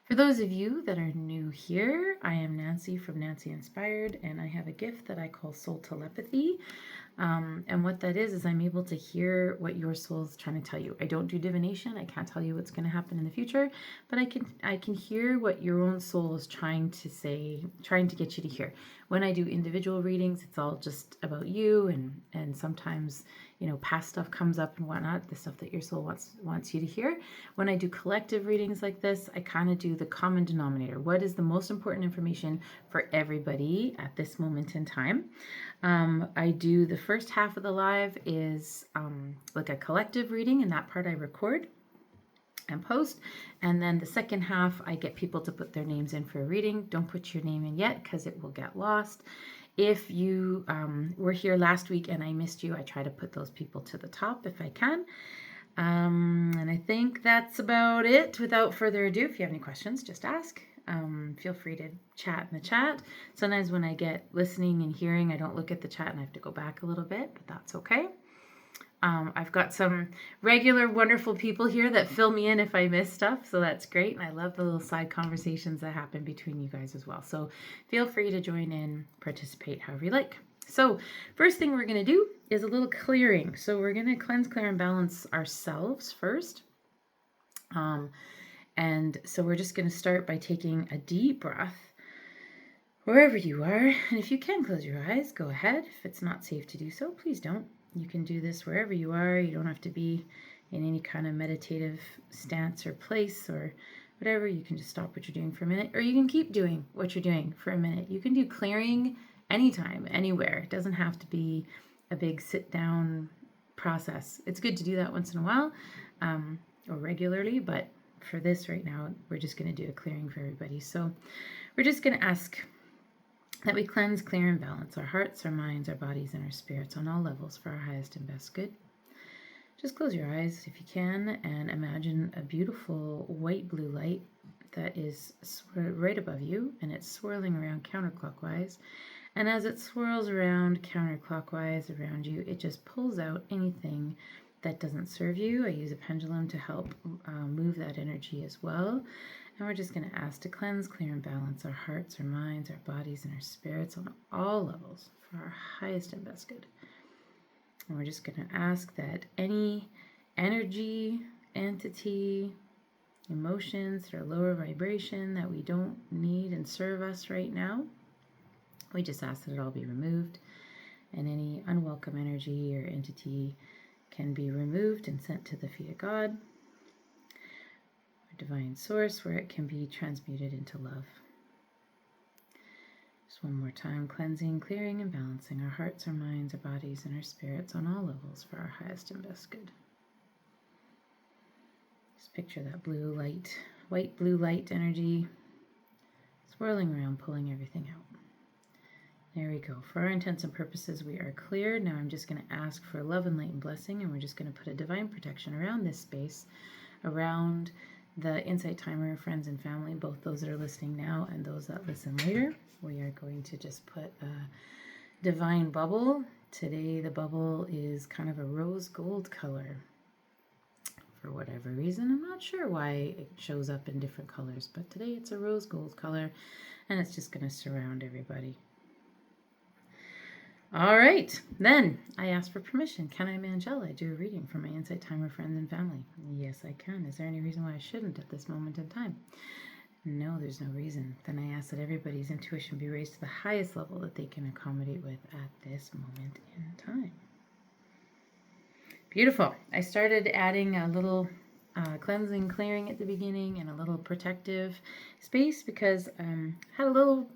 For those of you that are new here, I am Nancy from Nancy Inspired, and I have a gift that I call soul telepathy. And what that is I'm able to hear what your soul is trying to tell you. I don't do divination. I can't tell you what's going to happen in the future, but I can hear what your own soul is trying to say, trying to get you to hear. When I do individual readings, it's all just about you, and sometimes past stuff comes up and whatnot, the stuff that your soul wants you to hear. When I do collective readings like this, I kind of do the common denominator. What is the most important information for everybody at this moment in time? I do the first half of the live is like a collective reading, and that part I record and post. And then the second half, I get people to put their names in for a reading. Don't put your name in yet because it will get lost. If you were here last week and I missed you, I try to put those people to the top if I can. And I think that's about it. Without further ado, if you have any questions, just ask. Feel free to chat in the chat. Sometimes when I get listening and hearing, I don't look at the chat and I have to go back a little bit, but that's okay. I've got some regular wonderful people here that fill me in if I miss stuff, so that's great. And I love the little side conversations that happen between you guys as well. So feel free to join in, participate however you like. So first thing we're going to do is a little clearing. So we're going to cleanse, clear, and balance ourselves first. And so we're just going to start by taking a deep breath wherever you are. And if you can close your eyes, go ahead. If it's not safe to do so, please don't. You can do this wherever you are. You don't have to be in any kind of meditative stance or place or whatever. You can just stop what you're doing for a minute, or you can keep doing what you're doing for a minute. You can do clearing anytime, anywhere. It doesn't have to be a big sit down process. It's good to do that once in a while or regularly, but for this right now, we're just going to do a clearing for everybody. So we're just going to ask that we cleanse, clear, and balance our hearts, our minds, our bodies, and our spirits on all levels for our highest and best good. Just close your eyes if you can and imagine a beautiful white blue light that is right above you, and it's swirling around counterclockwise. And as it swirls around counterclockwise around you, it just pulls out anything that doesn't serve you. I use a pendulum to help move that energy as well. And we're just going to ask to cleanse, clear, and balance our hearts, our minds, our bodies, and our spirits on all levels for our highest and best good. And we're just going to ask that any energy, entity, emotions that are lower vibration that we don't need and serve us right now, we just ask that it all be removed. And any unwelcome energy or entity can be removed and sent to the feet of God, divine source, where it can be transmuted into love. Just one more time, cleansing, clearing, and balancing our hearts, our minds, our bodies, and our spirits on all levels for our highest and best good. Just picture that blue light, white blue light energy swirling around, pulling everything out. There we go. For our intents and purposes, we are clear. Now I'm just going to ask for love and light and blessing, and we're just going to put a divine protection around this space, around the Insight Timer friends and family, both those that are listening now and those that listen later. We are going to just put a divine bubble. Today the bubble is kind of a rose gold color. For whatever reason, I'm not sure why it shows up in different colors, but today it's a rose gold color, and it's just going to surround everybody. All right, then I asked for permission. Can I, Mangela, do a reading for my Insight Timer friends and family? Yes, I can. Is there any reason why I shouldn't at this moment in time? No, there's no reason. Then I ask that everybody's intuition be raised to the highest level that they can accommodate with at this moment in time. Beautiful. I started adding a little cleansing, clearing at the beginning and a little protective space because I had a little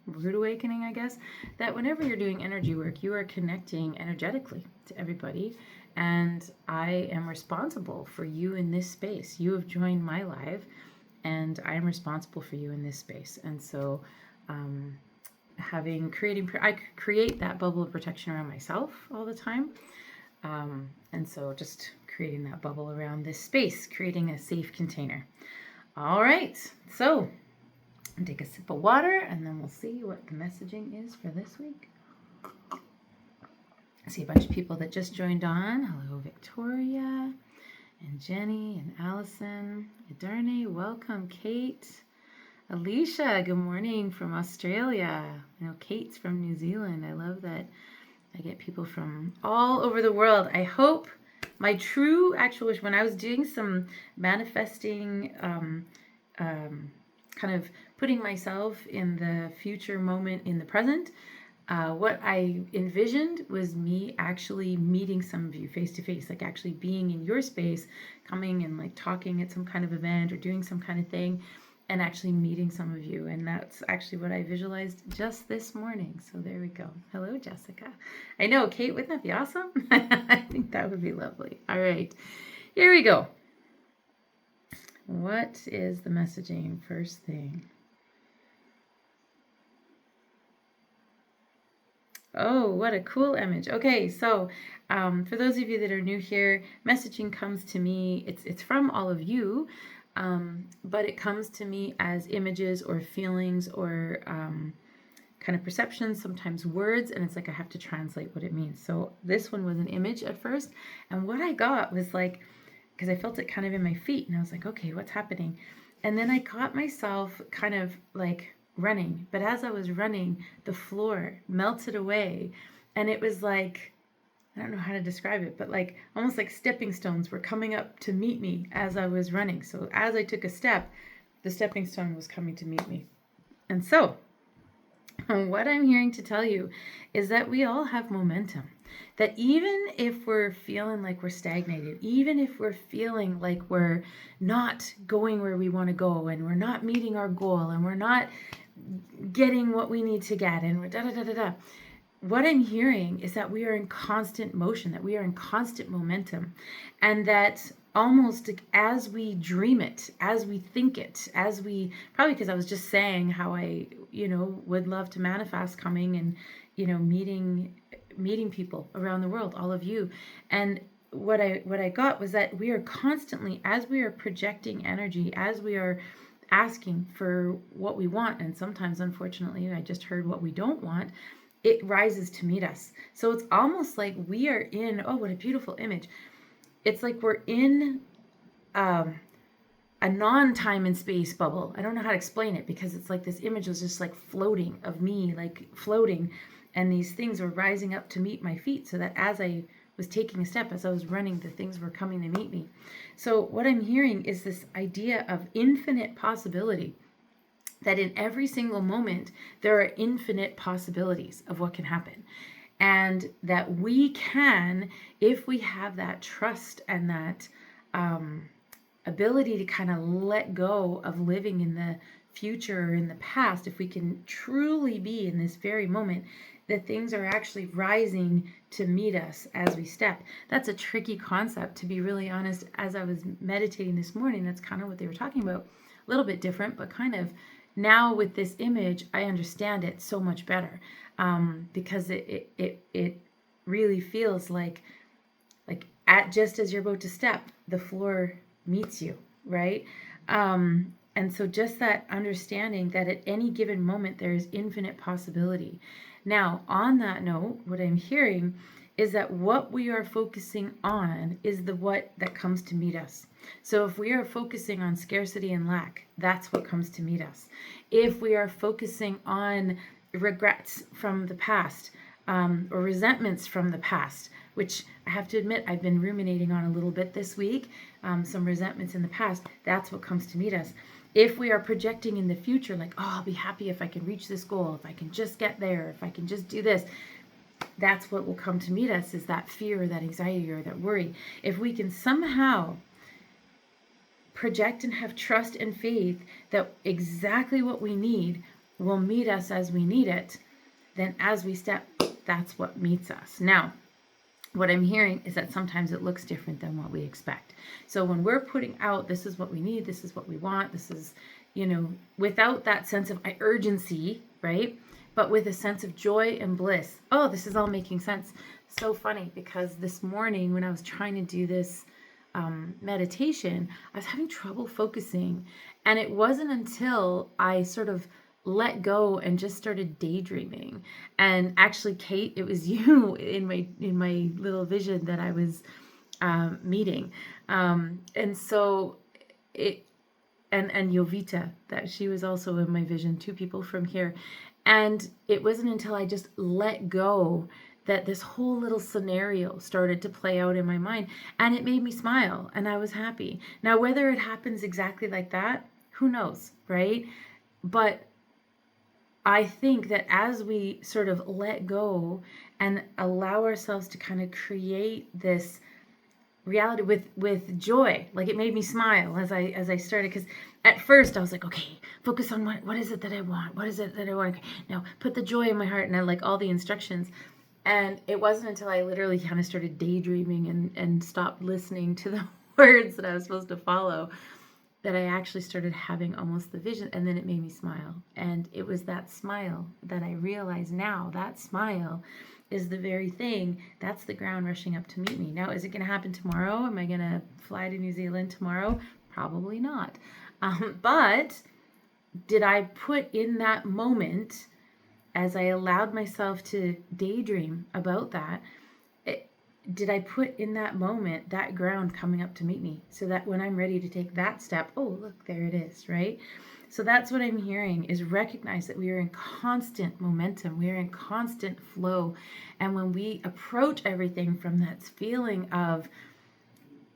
rude awakening, I guess, that whenever you're doing energy work, you are connecting energetically to everybody, and I am responsible for you in this space. You have joined my live, and I am responsible for you in this space. And so I create that bubble of protection around myself all the time, and so just creating that bubble around this space, creating a safe container. All right, so take a sip of water, and then we'll see what the messaging is for this week. I see a bunch of people that just joined on. Hello, Victoria, and Jenny, and Allison. Adarne, welcome, Kate. Alicia, good morning from Australia. I know Kate's from New Zealand. I love that I get people from all over the world. I hope my true actual wish, when I was doing some manifesting, kind of putting myself in the future moment in the present, what I envisioned was me actually meeting some of you face to face, like actually being in your space, coming and like talking at some kind of event or doing some kind of thing, and actually meeting some of you. And that's actually what I visualized just this morning. So there we go. Hello, Jessica. I know, Kate, wouldn't that be awesome? I think that would be lovely. All right, here we go. What is the messaging? First thing. Oh, what a cool image. Okay, so for those of you that are new here, messaging comes to me, it's from all of you, but it comes to me as images or feelings or kind of perceptions, sometimes words, and it's like I have to translate what it means. So this one was an image at first, and what I got was like, because I felt it kind of in my feet, and I was like, okay, what's happening? And then I caught myself kind of like running, but as I was running, the floor melted away, and it was like, I don't know how to describe it, but like almost like stepping stones were coming up to meet me as I was running. So as I took a step, the stepping stone was coming to meet me. And so what I'm hearing to tell you is that we all have momentum. That even if we're feeling like we're stagnated, even if we're feeling like we're not going where we want to go and we're not meeting our goal and we're not getting what we need to get and we're da-da-da-da-da, what I'm hearing is that we are in constant motion, that we are in constant momentum, and that almost as we dream it, as we think it, as we, probably because I was just saying how I, would love to manifest coming and, meeting people around the world, all of you. And what I got was that we are constantly, as we are projecting energy, as we are asking for what we want, and sometimes, unfortunately, I just heard what we don't want, it rises to meet us. So it's almost like we are in, oh, what a beautiful image. It's like we're in a non-time and space bubble. I don't know how to explain it because it's like this image was just like floating of me, like floating, and these things were rising up to meet my feet so that as I was taking a step, as I was running, the things were coming to meet me. So what I'm hearing is this idea of infinite possibility, that in every single moment, there are infinite possibilities of what can happen. And that we can, if we have that trust and that ability to kind of let go of living in the future or in the past, if we can truly be in this very moment, that things are actually rising to meet us as we step. That's a tricky concept, to be really honest. As I was meditating this morning, that's kind of what they were talking about. A little bit different, but kind of now with this image, I understand it so much better, because it really feels like just as you're about to step, the floor meets you, right? And so just that understanding that at any given moment there is infinite possibility. Now, on that note, what I'm hearing is that what we are focusing on is the what that comes to meet us. So if we are focusing on scarcity and lack, that's what comes to meet us. If we are focusing on regrets from the past, or resentments from the past, which I have to admit I've been ruminating on a little bit this week, some resentments in the past, that's what comes to meet us. If we are projecting in the future, like, oh, I'll be happy if I can reach this goal, if I can just get there, if I can just do this, that's what will come to meet us, is that fear or that anxiety or that worry. If we can somehow project and have trust and faith that exactly what we need will meet us as we need it, then as we step, that's what meets us. Now, what I'm hearing is that sometimes it looks different than what we expect. So when we're putting out, this is what we need, this is what we want, this is, without that sense of urgency, right? But with a sense of joy and bliss. Oh, this is all making sense. So funny, because this morning when I was trying to do this meditation, I was having trouble focusing. And it wasn't until I sort of let go and just started daydreaming. And actually, Kate, it was you in my little vision that I was meeting. And so and Jovita, that she was also in my vision, two people from here. And it wasn't until I just let go that this whole little scenario started to play out in my mind, and it made me smile and I was happy. Now, whether it happens exactly like that, who knows, right? But I think that as we sort of let go and allow ourselves to kind of create this reality with joy, like it made me smile as I started, because at first I was like, okay, focus on what is it that I want, what is it that I want, okay, now put the joy in my heart, and I like all the instructions. And it wasn't until I literally kind of started daydreaming and stopped listening to the words that I was supposed to follow that I actually started having almost the vision, and then it made me smile. And it was that smile that I realize now, that smile is the very thing, that's the ground rushing up to meet me. Now, is it going to happen tomorrow? Am I going to fly to New Zealand tomorrow? Probably not. But did I put in that moment, as I allowed myself to daydream about that, did I put in that moment that ground coming up to meet me, so that when I'm ready to take that step, oh, look, there it is, right? So that's what I'm hearing, is recognize that we are in constant momentum. We are in constant flow. And when we approach everything from that feeling of,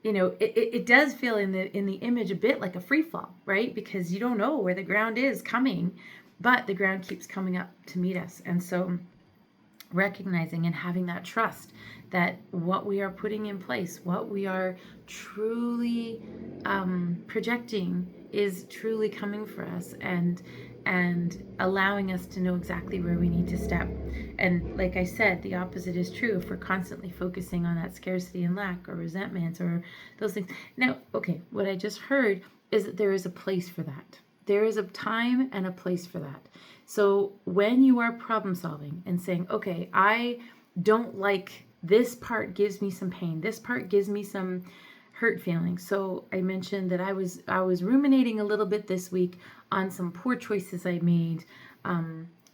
it does feel in the image a bit like a free fall, right? Because you don't know where the ground is coming, but the ground keeps coming up to meet us. And so recognizing and having that trust that what we are putting in place, what we are truly projecting, is truly coming for us, and allowing us to know exactly where we need to step. And like I said, the opposite is true if we're constantly focusing on that scarcity and lack or resentment or those things. Now, okay, what I just heard is that there is a place for that. There is a time and a place for that. So when you are problem solving and saying, okay, I don't like this part, gives me some pain, this part gives me some hurt feelings. So I mentioned that I was ruminating a little bit this week on some poor choices I made,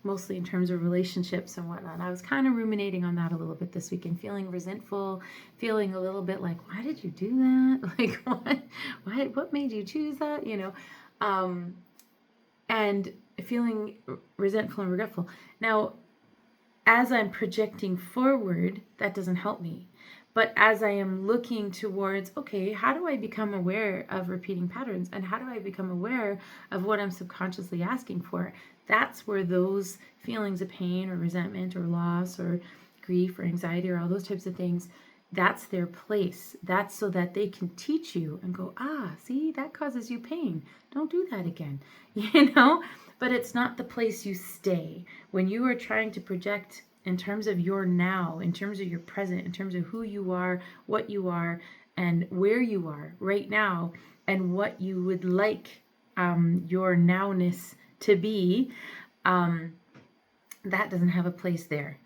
mostly in terms of relationships and whatnot. I was kind of ruminating on that a little bit this week and feeling resentful, feeling a little bit like, why did you do that? Like, what made you choose that? And feeling resentful and regretful. Now, as I'm projecting forward, that doesn't help me. But as I am looking towards, okay, how do I become aware of repeating patterns? And how do I become aware of what I'm subconsciously asking for? That's where those feelings of pain or resentment or loss or grief or anxiety or all those types of things, that's their place. That's so that they can teach you and go, see, that causes you pain. Don't do that again, But it's not the place you stay. When you are trying to project in terms of your now, in terms of your present, in terms of who you are, what you are, and where you are right now, and what you would like your nowness to be, that doesn't have a place there.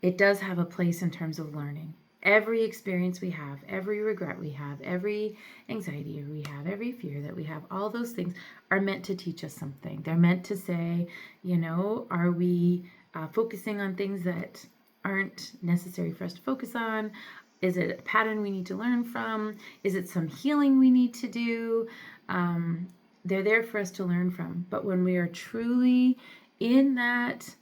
It does have a place in terms of learning. Every experience we have, every regret we have, every anxiety we have, every fear that we have, all those things are meant to teach us something. They're meant to say, are we focusing on things that aren't necessary for us to focus on? Is it a pattern we need to learn from? Is it some healing we need to do? They're there for us to learn from. But when we are truly in that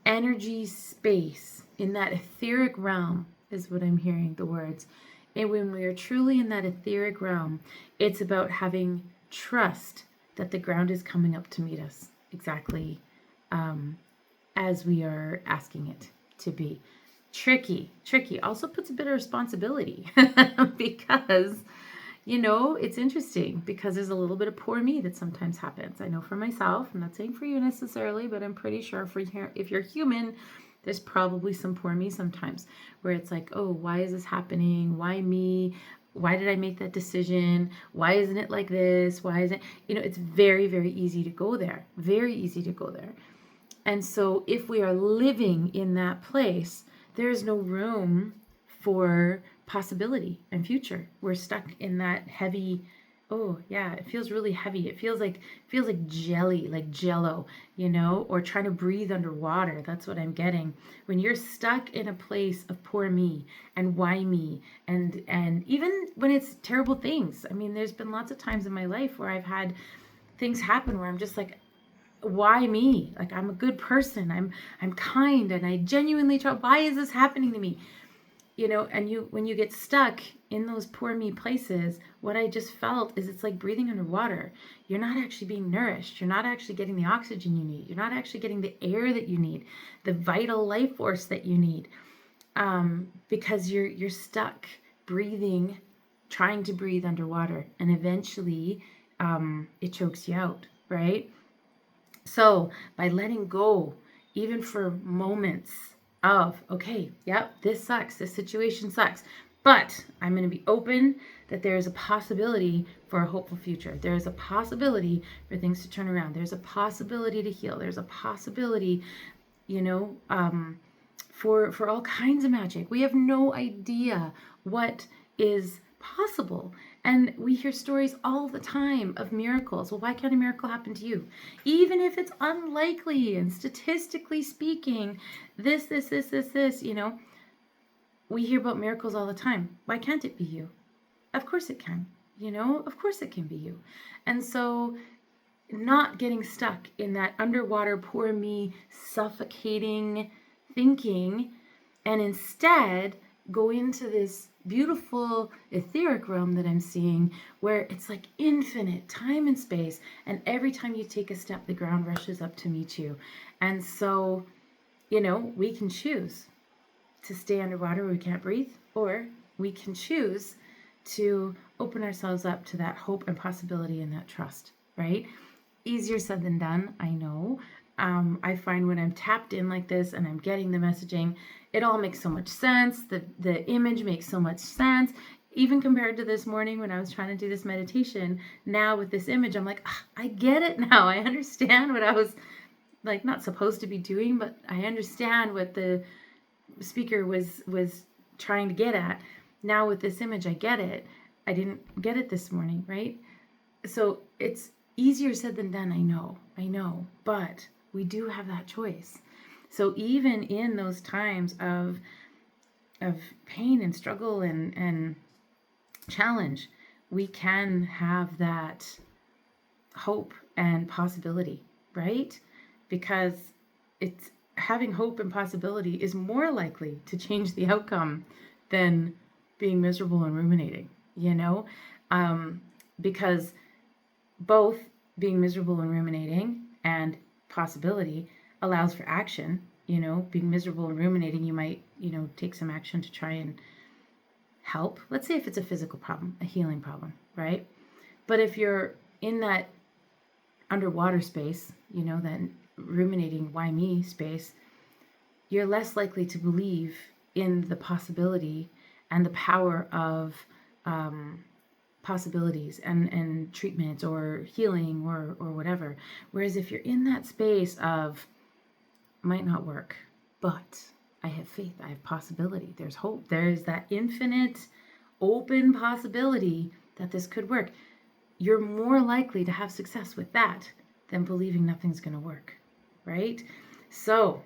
energy space, in that etheric realm, is what I'm hearing the words. And when we are truly in that etheric realm, it's about having trust that the ground is coming up to meet us exactly as we are asking it to be. Tricky. Also puts a bit of responsibility because it's interesting because there's a little bit of poor me that sometimes happens. I know for myself, I'm not saying for you necessarily, but I'm pretty sure if you're human, there's probably some poor me sometimes where it's like, oh, why is this happening? Why me? Why did I make that decision? Why isn't it like this? Why isn't, it's very, very easy to go there. Very easy to go there. And so if we are living in that place, there is no room for possibility and future. We're stuck in that heavy Oh, yeah, it feels really heavy. It feels like jelly, like jello, or trying to breathe underwater. That's what I'm getting. When you're stuck in a place of poor me and why me, and even when it's terrible things. I mean, there's been lots of times in my life where I've had things happen where I'm just like, why me? Like, I'm a good person. I'm kind, and I genuinely try. Why is this happening to me? And when you get stuck in those poor me places, what I just felt is it's like breathing underwater. You're not actually being nourished. You're not actually getting the oxygen you need. You're not actually getting the air that you need, the vital life force that you need, because you're stuck breathing, trying to breathe underwater, and eventually it chokes you out, right? So by letting go, even for moments of, okay, yep, this sucks, this situation sucks, but I'm going to be open that there is a possibility for a hopeful future. There is a possibility for things to turn around. There's a possibility to heal. There's a possibility, you know, for all kinds of magic. We have no idea what is possible. And we hear stories all the time of miracles. Well, why can't a miracle happen to you? Even if it's unlikely and statistically speaking, this, we hear about miracles all the time. Why can't it be you? Of course it can. Of course it can be you. And so not getting stuck in that underwater, poor me, suffocating thinking, and instead go into this beautiful etheric realm that I'm seeing where it's like infinite time and space, and every time you take a step the ground rushes up to meet you. And so we can choose to stay underwater where we can't breathe, or we can choose to open ourselves up to that hope and possibility and that trust, right? Easier said than done, I know. I find when I'm tapped in like this and I'm getting the messaging, it all makes so much sense. The image makes so much sense. Even compared to this morning when I was trying to do this meditation, now with this image, I'm like, I get it now. I understand what I was like not supposed to be doing, but I understand what the speaker was trying to get at. Now with this image, I get it. I didn't get it this morning, right? So it's easier said than done, I know, but we do have that choice. So even in those times of pain and struggle and challenge, we can have that hope and possibility, right? Because it's having hope and possibility is more likely to change the outcome than being miserable and ruminating, because both being miserable and ruminating and possibility allows for action. Being miserable and ruminating, you might, take some action to try and help. Let's say if it's a physical problem, a healing problem, right? But if you're in that underwater space, that ruminating, why me space, you're less likely to believe in the possibility and the power of possibilities and treatments or healing or whatever. Whereas if you're in that space of might not work, but I have faith, I have possibility, there's hope, there's that infinite open possibility that this could work, you're more likely to have success with that than believing nothing's going to work, right? So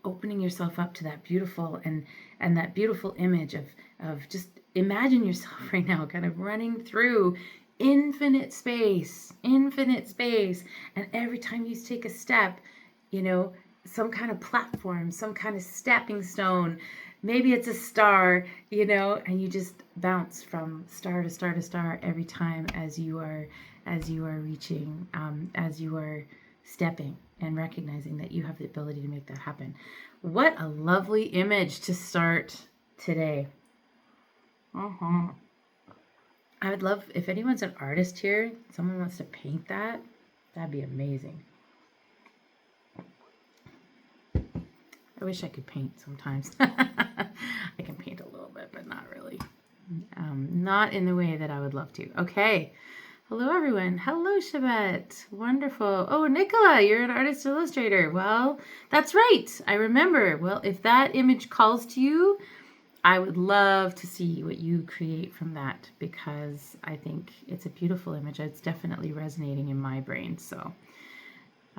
opening yourself up to that beautiful and that beautiful image of just imagine yourself right now kind of running through infinite space, and every time you take a step, some kind of platform, some kind of stepping stone, maybe it's a star, and you just bounce from star to star to star every time as you are reaching, as you are stepping and recognizing that you have the ability to make that happen. What a lovely image to start today. I would love, if anyone's an artist here, someone wants to paint that, that'd be amazing. I wish I could paint sometimes. I can paint a little bit, but not really. Not in the way that I would love to. Okay. Hello, everyone. Hello, Shabbat. Wonderful. Oh, Nicola, you're an artist illustrator. Well, that's right. I remember. Well, if that image calls to you, I would love to see what you create from that, because I think it's a beautiful image. It's definitely resonating in my brain. So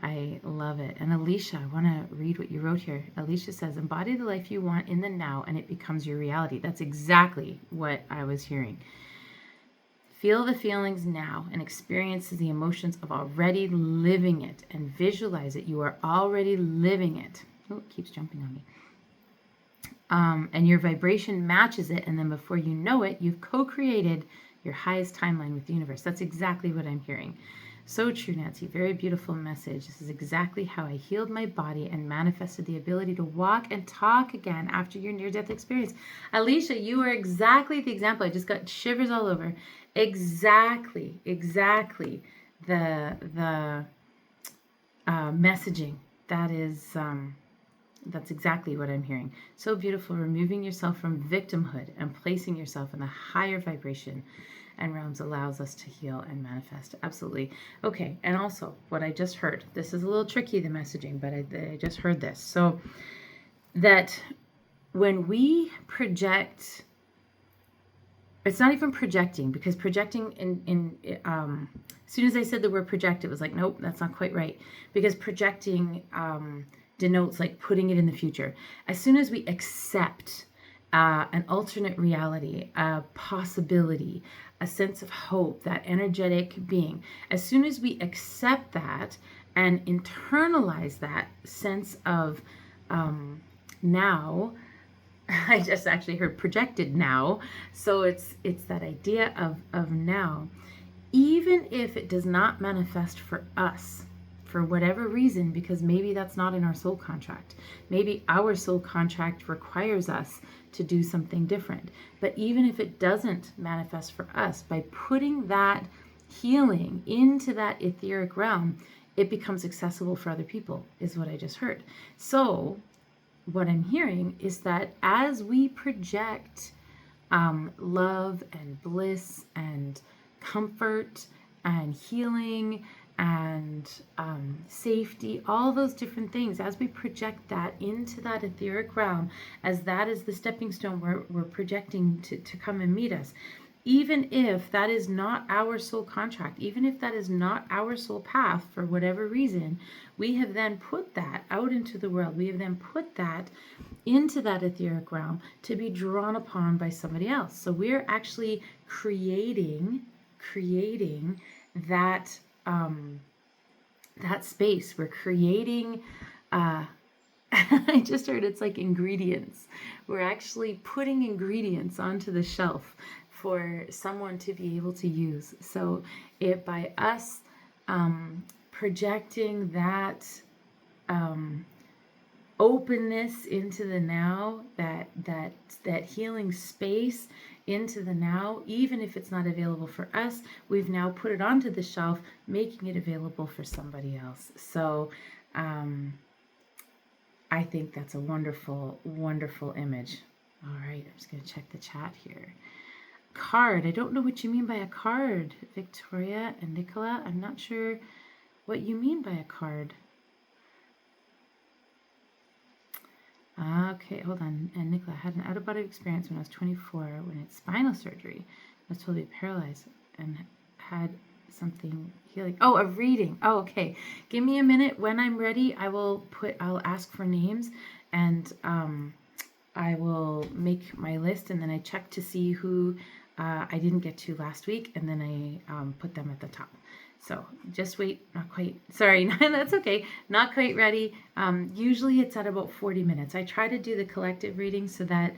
I love it. And Alicia, I want to read what you wrote here. Alicia says, embody the life you want in the now and it becomes your reality. That's exactly what I was hearing. Feel the feelings now and experience the emotions of already living it, and visualize it. You are already living it. Oh, it keeps jumping on me. And your vibration matches it. And then before you know it, you've co-created your highest timeline with the universe. That's exactly what I'm hearing. So true, Nancy. Very beautiful message. This is exactly how I healed my body and manifested the ability to walk and talk again after your near-death experience. Alicia, you are exactly the example. I just got shivers all over. Exactly the messaging. That's exactly what I'm hearing. So beautiful, removing yourself from victimhood and placing yourself in a higher vibration and realms allows us to heal and manifest. Absolutely. Okay, and also what I just heard, this is a little tricky, the messaging, but I just heard this. So that when we project, it's not even projecting, because projecting as soon as I said the word project, it was like, nope, that's not quite right. Because projecting denotes like putting it in the future. As soon as we accept an alternate reality, a possibility, a sense of hope, that energetic being, as soon as we accept that and internalize that sense of now, I just actually heard projected now. So it's that idea of now. Even if it does not manifest for us, for whatever reason, because maybe that's not in our soul contract. Maybe our soul contract requires us to do something different. But even if it doesn't manifest for us, by putting that healing into that etheric realm, it becomes accessible for other people, is what I just heard. So what I'm hearing is that as we project love and bliss and comfort and healing and safety, all those different things, as we project that into that etheric realm, as that is the stepping stone we're projecting to come and meet us, even if that is not our soul contract, even if that is not our soul path for whatever reason, we have then put that out into the world. We have then put that into that etheric realm to be drawn upon by somebody else. So we're actually creating that that space. We're creating I just heard it's like ingredients. We're actually putting ingredients onto the shelf for someone to be able to use. So it by us projecting that openness into the now, that healing space into the now, even if it's not available for us, we've now put it onto the shelf, making it available for somebody else. So I think that's a wonderful, wonderful image. All right, I'm just going to check the chat here. Card. I don't know what you mean by a card, Victoria and Nicola. I'm not sure what you mean by a card. Okay, hold on. And Nicola, I had an out-of-body experience when I was 24 when it's spinal surgery. I was totally paralyzed and had something healing. Oh, a reading. Oh, okay. Give me a minute. When I'm ready, I'll ask for names, and I will make my list, and then I check to see who I didn't get to last week, and then I put them at the top. So just wait, not quite, sorry, that's okay, not quite ready. Usually it's at about 40 minutes. I try to do the collective reading so that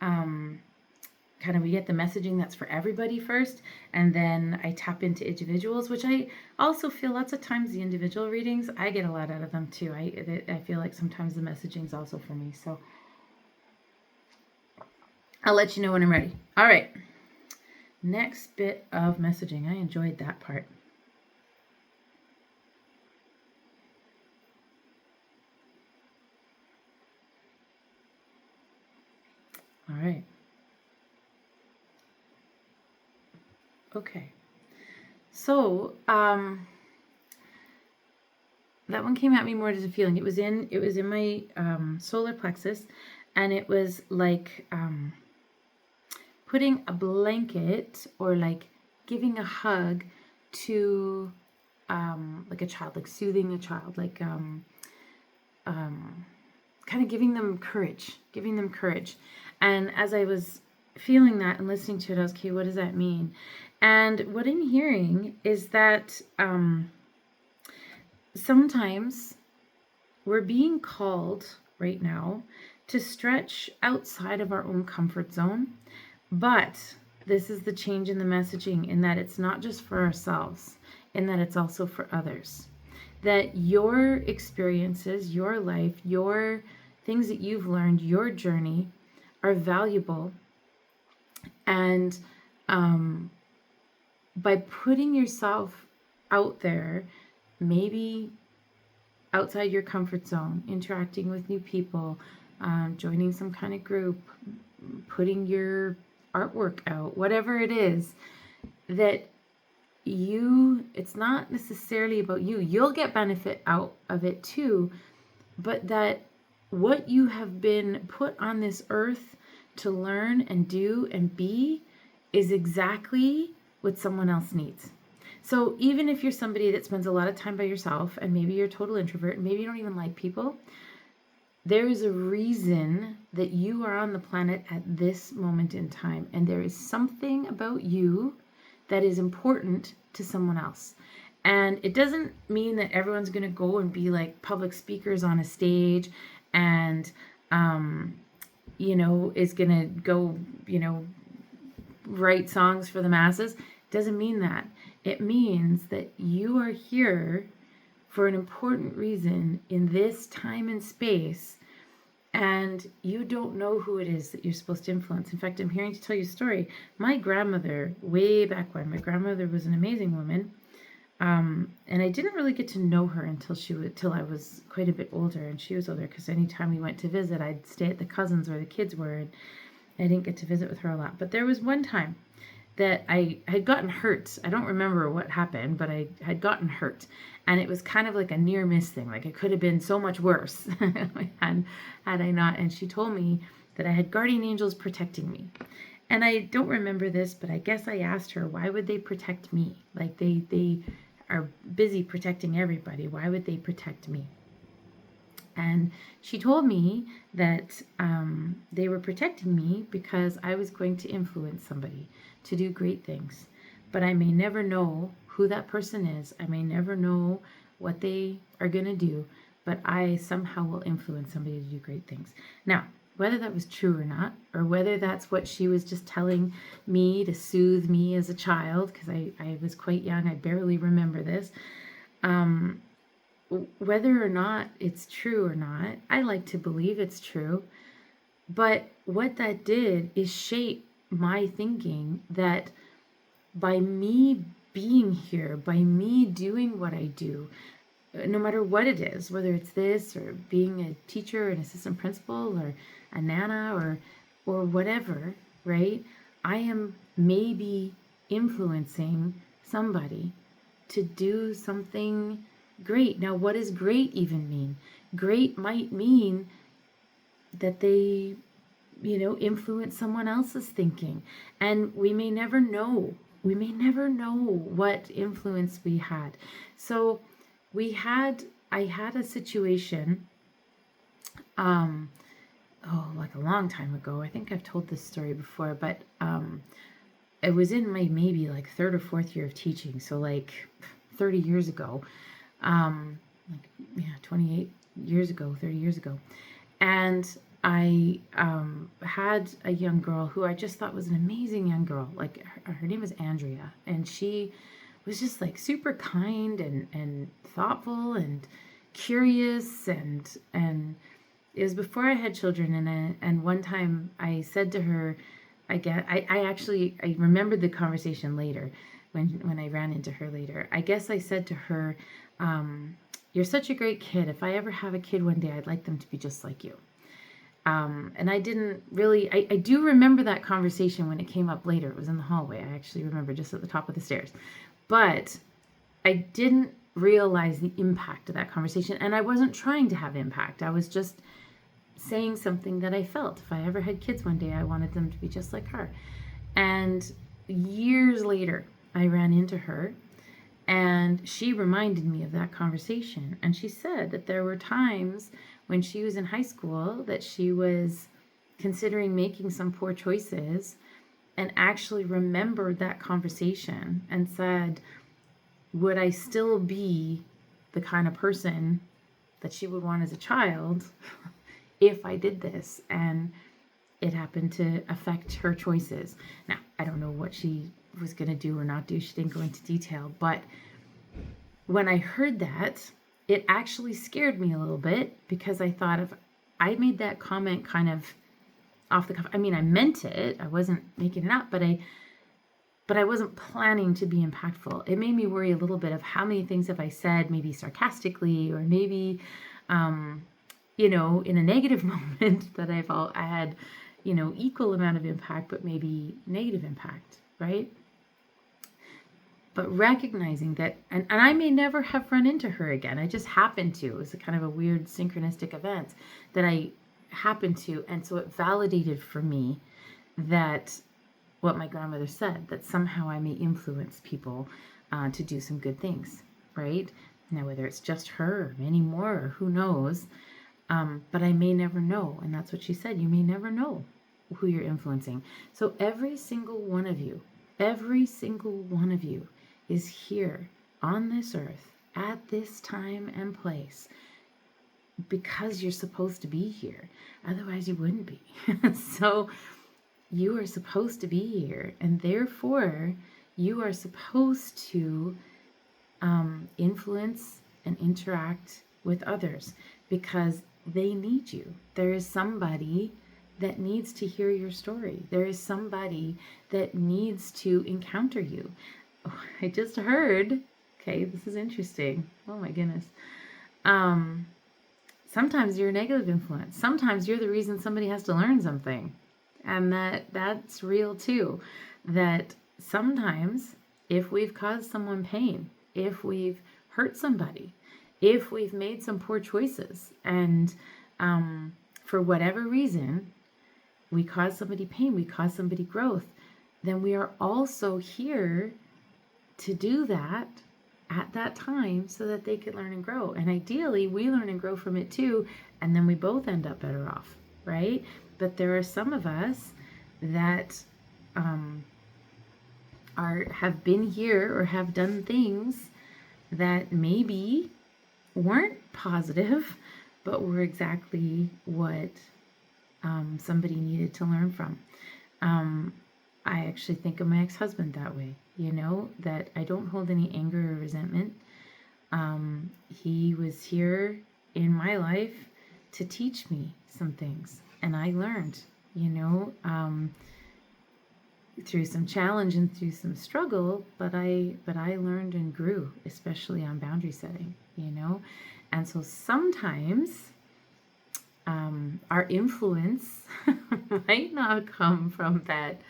kind of we get the messaging that's for everybody first, and then I tap into individuals, which I also feel lots of times the individual readings, I get a lot out of them too. I feel like sometimes the messaging is also for me. So I'll let you know when I'm ready. All right. Next bit of messaging. I enjoyed that part. All right. Okay. So, that one came at me more as a feeling. It was in my solar plexus, and it was like putting a blanket or like giving a hug to like a child, like soothing a child, like kind of giving them courage. And as I was feeling that and listening to it, I was, okay, what does that mean? And what I'm hearing is that sometimes we're being called right now to stretch outside of our own comfort zone, but this is the change in the messaging, in that it's not just for ourselves, in that it's also for others. That your experiences, your life, your things that you've learned, your journey are valuable. And by putting yourself out there, maybe outside your comfort zone, interacting with new people, joining some kind of group, putting your artwork out, whatever it is, that it's not necessarily about you. You'll get benefit out of it too, but that what you have been put on this earth to learn and do and be is exactly what someone else needs. So even if you're somebody that spends a lot of time by yourself, and maybe you're a total introvert, and maybe you don't even like people, there is a reason that you are on the planet at this moment in time. And there is something about you that is important to someone else. And it doesn't mean that everyone's going to go and be like public speakers on a stage and, is going to go, write songs for the masses. It doesn't mean that. It means that you are here for an important reason in this time and space, and you don't know who it is that you're supposed to influence. In fact, I'm hearing to tell you a story. My grandmother, way back when, my grandmother was an amazing woman, and I didn't really get to know her until I was quite a bit older, and she was older, because anytime we went to visit, I'd stay at the cousins where the kids were, and I didn't get to visit with her a lot. But there was one time that I had gotten hurt. I don't remember what happened, but I had gotten hurt. And it was kind of like a near miss thing. Like it could have been so much worse had I not. And she told me that I had guardian angels protecting me. And I don't remember this, but I guess I asked her, why would they protect me? Like they are busy protecting everybody. Why would they protect me? And she told me that they were protecting me because I was going to influence somebody to do great things. But I may never know who that person is. I may never know what they are going to do, but I somehow will influence somebody to do great things. Now, whether that was true or not, or whether that's what she was just telling me to soothe me as a child, because I was quite young, I barely remember this, whether or not it's true or not, I like to believe it's true. But what that did is shape my thinking that by me being here, by me doing what I do, no matter what it is, whether it's this or being a teacher, an assistant principal, or a nana, or whatever, right? I am maybe influencing somebody to do something great. Now, what does great even mean? Great might mean that they, influence someone else's thinking. And we may never know. We may never know what influence we had. So I had a situation, like a long time ago. I think I've told this story before, but it was in my maybe like third or fourth year of teaching. So like 30 years ago, 28 years ago, 30 years ago. And I had a young girl who I just thought was an amazing young girl. Like her name was Andrea, and she was just like super kind and thoughtful and curious, and it was before I had children. And one time I said to her, I remembered the conversation later when I ran into her later. I guess I said to her, you're such a great kid. If I ever have a kid one day, I'd like them to be just like you. And I didn't really, I do remember that conversation when it came up later. It was in the hallway. I actually remember, just at the top of the stairs. But I didn't realize the impact of that conversation. And I wasn't trying to have impact. I was just saying something that I felt. If I ever had kids one day, I wanted them to be just like her. And years later, I ran into her, and she reminded me of that conversation. And she said that there were times when she was in high school that she was considering making some poor choices, and actually remembered that conversation and said, would I still be the kind of person that she would want as a child if I did this? And it happened to affect her choices. Now, I don't know what she was going to do or not do. She didn't go into detail. But when I heard that, it actually scared me a little bit, because I thought, if I made that comment kind of off the cuff, I mean, I meant it. I wasn't making it up, but I wasn't planning to be impactful. It made me worry a little bit of how many things have I said, maybe sarcastically, or maybe, in a negative moment, that I had, equal amount of impact, but maybe negative impact, right? But recognizing that, and I may never have run into her again. I just happened to. It was a kind of a weird synchronistic event that I happened to. And so it validated for me that what my grandmother said, that somehow I may influence people to do some good things, right? Now, whether it's just her or many more, or who knows, but I may never know. And that's what she said. You may never know who you're influencing. So every single one of you is here on this earth at this time and place because you're supposed to be here. Otherwise, you wouldn't be. So you are supposed to be here, and therefore you are supposed to influence and interact with others, because they need you. There is somebody that needs to hear your story. There is somebody that needs to encounter you. Oh, I just heard, okay, this is interesting. Oh my goodness. Sometimes you're a negative influence. Sometimes you're the reason somebody has to learn something. And that's real too. That sometimes if we've caused someone pain, if we've hurt somebody, if we've made some poor choices, and for whatever reason, we cause somebody pain, we cause somebody growth, then we are also here to do that at that time so that they could learn and grow. And ideally, we learn and grow from it too, and then we both end up better off, right? But there are some of us that have been here or have done things that maybe weren't positive, but were exactly what somebody needed to learn from. I actually think of my ex-husband that way, that I don't hold any anger or resentment. He was here in my life to teach me some things, and I learned, through some challenge and through some struggle, but I learned and grew, especially on boundary setting, and so sometimes our influence might not come from that,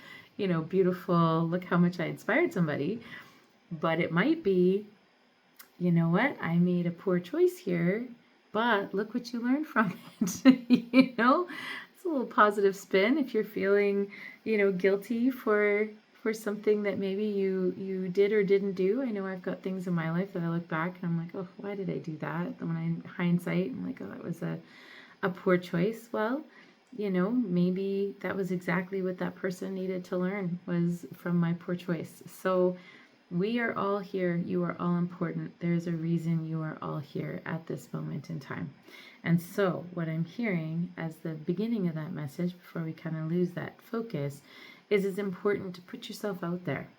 beautiful, look how much I inspired somebody, but it might be, you know what, I made a poor choice here, but look what you learned from it. It's a little positive spin if you're feeling, guilty for something that maybe you did or didn't do. I know I've got things in my life that I look back and I'm like, oh, why did I do that? When in hindsight, I'm like, oh, that was a poor choice. Well, maybe that was exactly what that person needed to learn, was from my poor choice. So we are all here. You are all important. There's a reason you are all here at this moment in time. And so what I'm hearing as the beginning of that message, before we kind of lose that focus, is it's important to put yourself out there.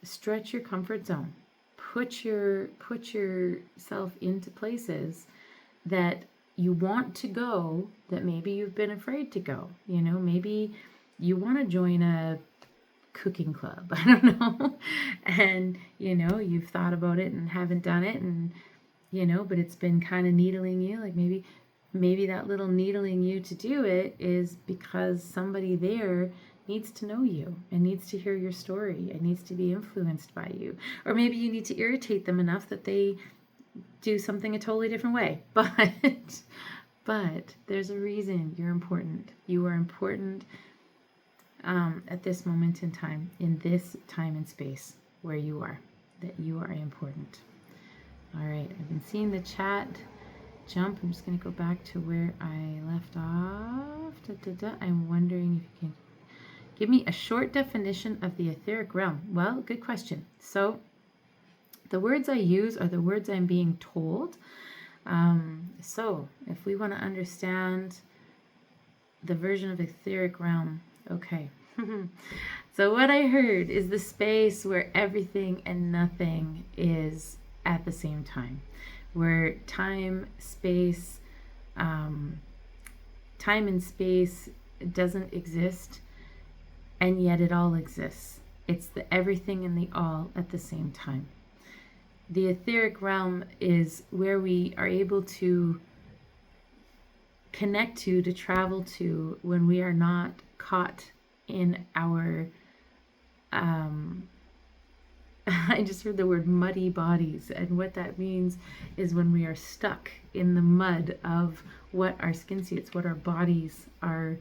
Stretch your comfort zone. Put yourself into places that you want to go, that maybe you've been afraid to go. Maybe you want to join a cooking club. I don't know. And, you've thought about it and haven't done it, and, but it's been kind of needling you. Like maybe that little needling you to do it is because somebody there needs to know you and needs to hear your story and needs to be influenced by you. Or maybe you need to irritate them enough that they do something a totally different way. But there's a reason you're important. You are important at this moment in time, in this time and space where you are, that you are important. All right, I've been seeing the chat jump. I'm just going to go back to where I left off. I'm wondering if you can give me a short definition of the etheric realm. Well, good question. So the words I use are the words I'm being told. So if we want to understand the version of etheric realm, okay. So what I heard is the space where everything and nothing is at the same time, where time and space doesn't exist, and yet it all exists. It's the everything and the all at the same time. The etheric realm is where we are able to connect to travel to, when we are not caught in our I just heard the word muddy bodies, and what that means is when we are stuck in the mud of what our skin suits, what our bodies are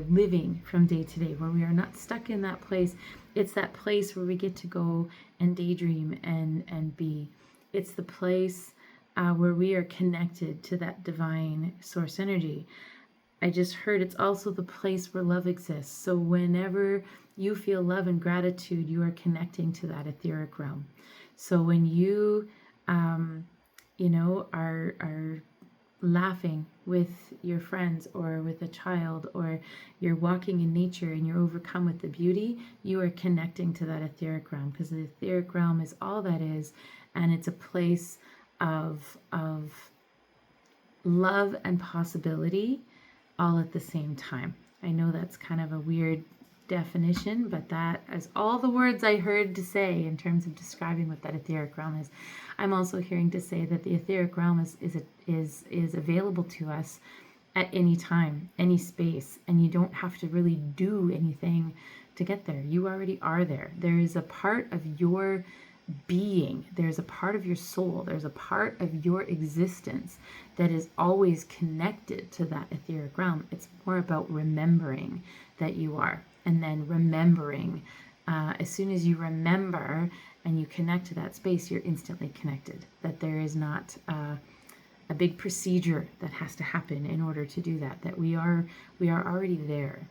living from day to day, when we are not stuck in that place. It's that place where we get to go and daydream and be. It's the place where we are connected to that divine source energy. I just heard it's also the place where love exists. So whenever you feel love and gratitude, you are connecting to that etheric realm. So when you, are laughing with your friends or with a child, or you're walking in nature and you're overcome with the beauty, you are connecting to that etheric realm, because the etheric realm is all that is, and it's a place of love and possibility all at the same time. I know that's kind of a weird definition, but that is all the words I heard to say in terms of describing what that etheric realm is. I'm also hearing to say that the etheric realm is available to us at any time, any space, and you don't have to really do anything to get there. You already are there. There is a part of your being, there's a part of your soul, there's a part of your existence that is always connected to that etheric realm. It's more about remembering that you are, and then remembering. As soon as you remember and you connect to that space, you're instantly connected. That there is not a big procedure that has to happen in order to do that. That we are already there.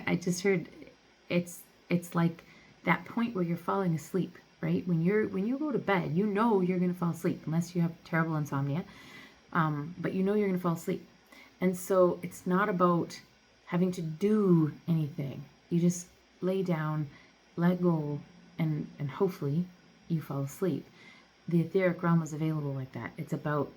I just heard it's like that point where you're falling asleep, right? When you go to bed, you know you're going to fall asleep unless you have terrible insomnia, but you know you're going to fall asleep. And so it's not about having to do anything. You just lay down, let go, and hopefully you fall asleep. The etheric realm is available like that. It's about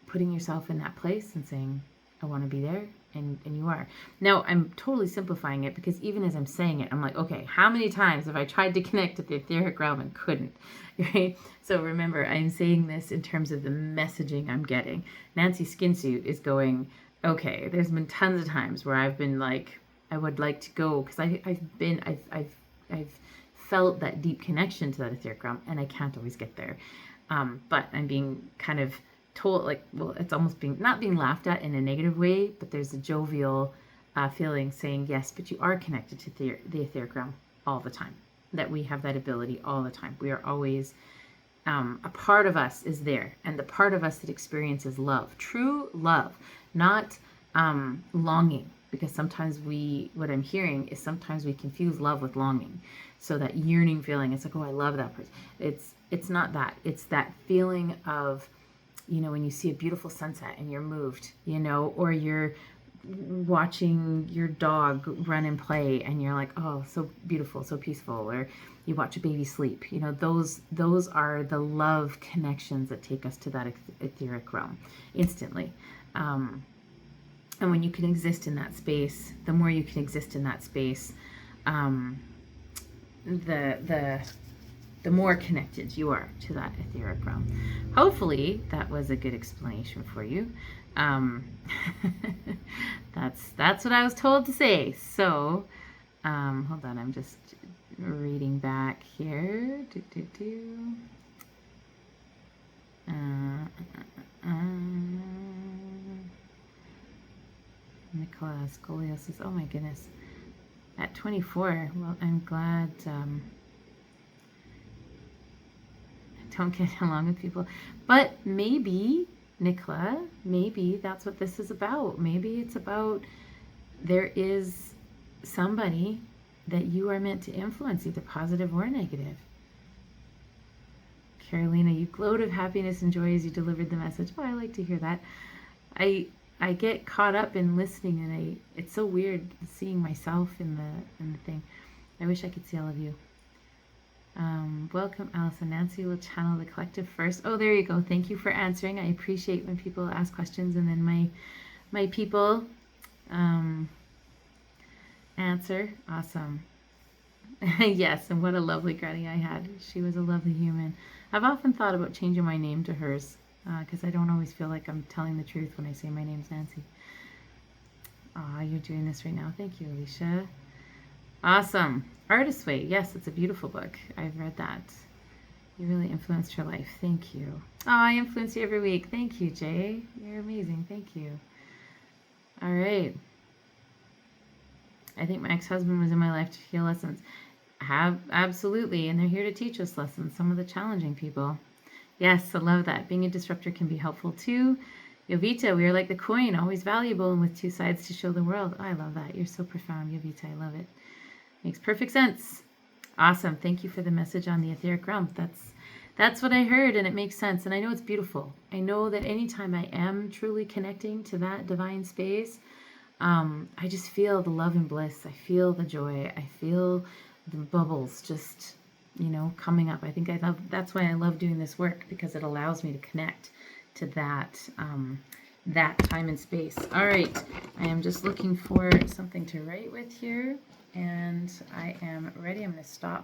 putting yourself in that place and saying, I want to be there, and you are. Now, I'm totally simplifying it, because even as I'm saying it, I'm like, okay, how many times have I tried to connect to the etheric realm and couldn't, right? So remember, I'm saying this in terms of the messaging I'm getting. Nancy Skinsuit is going, okay, there's been tons of times where I've been like, I would like to go, because I've felt that deep connection to that etheric realm, and I can't always get there. But I'm being kind of told, like, well, it's almost not being laughed at in a negative way, but there's a jovial feeling saying, yes, but you are connected to the etheric realm all the time, that we have that ability all the time. We are always, a part of us is there, and the part of us that experiences love, true love, not longing, because sometimes what I'm hearing is sometimes we confuse love with longing. So that yearning feeling, it's like, oh, I love that person. It's not that. It's that feeling of, when you see a beautiful sunset and you're moved, or you're watching your dog run and play and you're like, oh, so beautiful, so peaceful, or you watch a baby sleep. Those are the love connections that take us to that etheric realm instantly. And when you can exist in that space, the more you can exist in that space, the more connected you are to that etheric realm. Hopefully that was a good explanation for you. That's what I was told to say. So hold on, I'm just reading back here. Nicola, scoliosis. Oh my goodness. At 24. Well, I'm glad I don't get along with people. But maybe, Nicola, maybe that's what this is about. Maybe it's about there is somebody that you are meant to influence, either positive or negative. Carolina, you glowed of happiness and joy as you delivered the message. Oh, I like to hear that. I get caught up in listening, and it's so weird seeing myself in the thing. I wish I could see all of you. Welcome, Allison. Nancy will channel the collective first. Oh, there you go. Thank you for answering. I appreciate when people ask questions and then my people answer. Awesome. Yes, and what a lovely granny I had. She was a lovely human. I've often thought about changing my name to hers because I don't always feel like I'm telling the truth when I say my name's Nancy. Aw, you're doing this right now. Thank you, Alicia. Awesome. Artist's Way. Yes, it's a beautiful book. I've read that. You really influenced her life. Thank you. Oh, I influence you every week. Thank you, Jay. You're amazing. Thank you. All right. I think my ex-husband was in my life to heal lessons. Absolutely, and they're here to teach us lessons, some of the challenging people. Yes, I love that. Being a disruptor can be helpful too. Yovita, we are like the coin, always valuable and with two sides to show the world. Oh, I love that. You're so profound, Yovita. I love it. Makes perfect sense. Awesome. Thank you for the message on the etheric realm. That's what I heard, and it makes sense. And I know it's beautiful. I know that anytime I am truly connecting to that divine space, I just feel the love and bliss. I feel the joy. I feel the bubbles just, coming up. I think that's why I love doing this work, because it allows me to connect to that time and space. All right. I am just looking for something to write with here, and I am ready. I'm going to stop